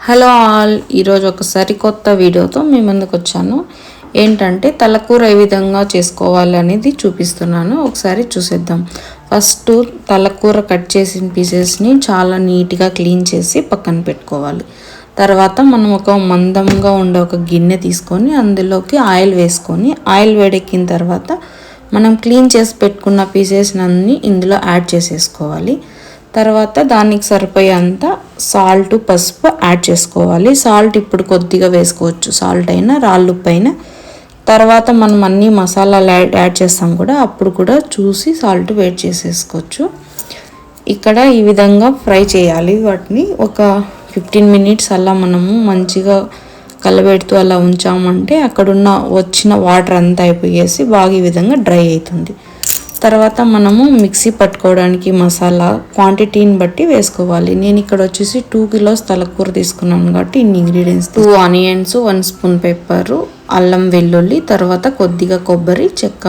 Hello all, ఈరోజు ఒక సరికొత్త వీడియోతో మీ ముందుకు వచ్చాను. ఏంటంటే తలకూర ఏ విధంగా చేసుకోవాలి అనేది చూపిస్తున్నాను. ఒకసారి చూసేద్దాం. ఫస్ట్ తలకూర కట్ చేసిన పీసెస్ని చాలా నీట్గా క్లీన్ చేసి పక్కన పెట్టుకోవాలి. తర్వాత మనం ఒక మందంగా ఉండే ఒక గిన్నె తీసుకొని అందులోకి ఆయిల్ వేసుకొని, ఆయిల్ వేడెక్కిన తర్వాత మనం క్లీన్ చేసి పెట్టుకున్న పీసెస్ని అన్నీ ఇందులో యాడ్ చేసేసుకోవాలి. తర్వాత దానికి సరిపోయేంత సాల్ట్, పసుపు యాడ్ చేసుకోవాలి. సాల్ట్ ఇప్పుడు కొద్దిగా వేసుకోవచ్చు, సాల్ట్ అయినా రాళ్ళుప్పు అయినా. తర్వాత మనం అన్ని మసాలాలు యాడ్ చేస్తాం కూడా, అప్పుడు కూడా చూసి సాల్ట్ వేడ్ చేసేసుకోవచ్చు. ఇక్కడ ఈ విధంగా ఫ్రై చేయాలి వాటిని. ఒక 15 మినిట్స్ అలా మనము మంచిగా కలబెడుతూ అలా ఉంచామంటే అక్కడున్న వచ్చిన వాటర్ అంతా అయిపోయేసి బాగా ఈ విధంగా డ్రై అవుతుంది. తర్వాత మనము మిక్సీ పట్టుకోవడానికి మసాలా క్వాంటిటీని బట్టి వేసుకోవాలి. నేను ఇక్కడ వచ్చేసి 2 కిలోస్ తలకూర తీసుకున్నాను కాబట్టి ఇన్ని ఇంగ్రీడియంట్స్: 2 ఆనియన్స్, 1 స్పూన్ పెప్పరు, అల్లం వెల్లుల్లి, తర్వాత కొద్దిగా కొబ్బరి చెక్క,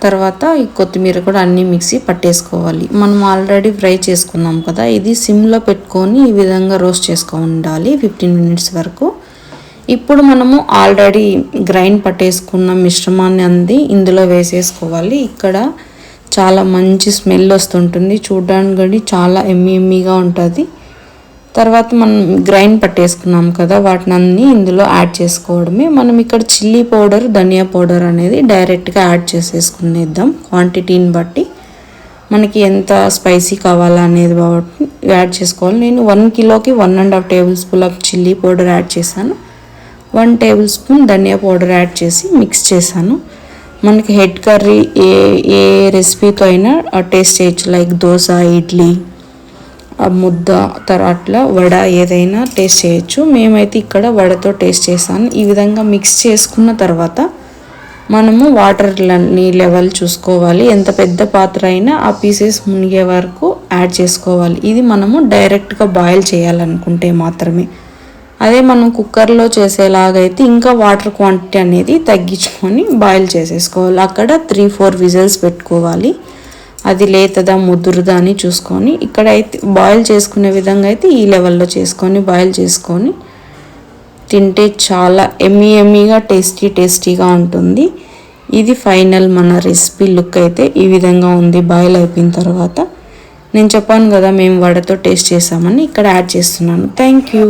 తర్వాత ఈ కొత్తిమీర కూడా అన్నీ మిక్సీ పట్టేసుకోవాలి. మనం ఆల్రెడీ ఫ్రై చేసుకున్నాం కదా, ఇది సిమ్లో పెట్టుకొని ఈ విధంగా రోస్ట్ చేసుకొని ఉండాలి 15 మినిట్స్ వరకు. ఇప్పుడు మనము ఆల్రెడీ గ్రైండ్ పట్టేసుకున్న మిశ్రమాన్ని అంది ఇందులో వేసేసుకోవాలి. ఇక్కడ చాలా మంచి స్మెల్ వస్తుంటుంది, చూడడానికి కూడా చాలా ఎమ్మీగా ఉంటుంది. తర్వాత మనం గ్రైండ్ పట్టేసుకున్నాం కదా, వాటిని అన్నీ ఇందులో యాడ్ చేసుకోవడమే. మనం ఇక్కడ చిల్లీ పౌడర్, ధనియా పౌడర్ అనేది డైరెక్ట్గా యాడ్ చేసేసుకునేద్దాం క్వాంటిటీని బట్టి. మనకి ఎంత స్పైసీ కావాలా అనేది యాడ్ చేసుకోవాలి. నేను 1 కిలోకి 1.5 table spoon of chilli powder add చేశాను. 1 టేబుల్ స్పూన్ ధనియా పౌడర్ యాడ్ చేసి మిక్స్ చేశాను. మనకి హెడ్ కర్రీ ఏ రెసిపీతో అయినా టేస్ట్ చేయొచ్చు, లైక్ దోశ, ఇడ్లీ, ముద్ద, అట్లా వడ ఏదైనా టేస్ట్ చేయొచ్చు. మేమైతే ఇక్కడ వడతో టేస్ట్ చేశాను. ఈ విధంగా మిక్స్ చేసుకున్న తర్వాత మనము వాటర్ని లెవెల్ చూసుకోవాలి. ఎంత పెద్ద పాత్ర అయినా ఆ పీసెస్ మునిగే వరకు యాడ్ చేసుకోవాలి. ఇది మనము డైరెక్ట్గా బాయిల్ చేయాలనుకుంటే మాత్రమే. అదే మనం కుక్కర్లో చేసేలాగైతే ఇంకా వాటర్ క్వాంటిటీ అనేది తగ్గించుకొని బాయిల్ చేసేసుకోవాలి. అక్కడ 3-4 విజిల్స్ పెట్టుకోవాలి. అది లేతదా ముదురుదా అని చూసుకొని, ఇక్కడ అయితే బాయిల్ చేసుకునే విధంగా అయితే ఈ లెవెల్లో చేసుకొని బాయిల్ చేసుకొని తింటే చాలా ఎమ్మీగా టేస్టీగా ఉంటుంది. ఇది ఫైనల్ మన రెసిపీ లుక్ అయితే ఈ విధంగా ఉంది బాయిల్ అయిపోయిన తర్వాత. నేను చెప్పాను కదా మేము వడతో టేస్ట్ చేసామని, ఇక్కడ యాడ్ చేస్తున్నాను. Thank you.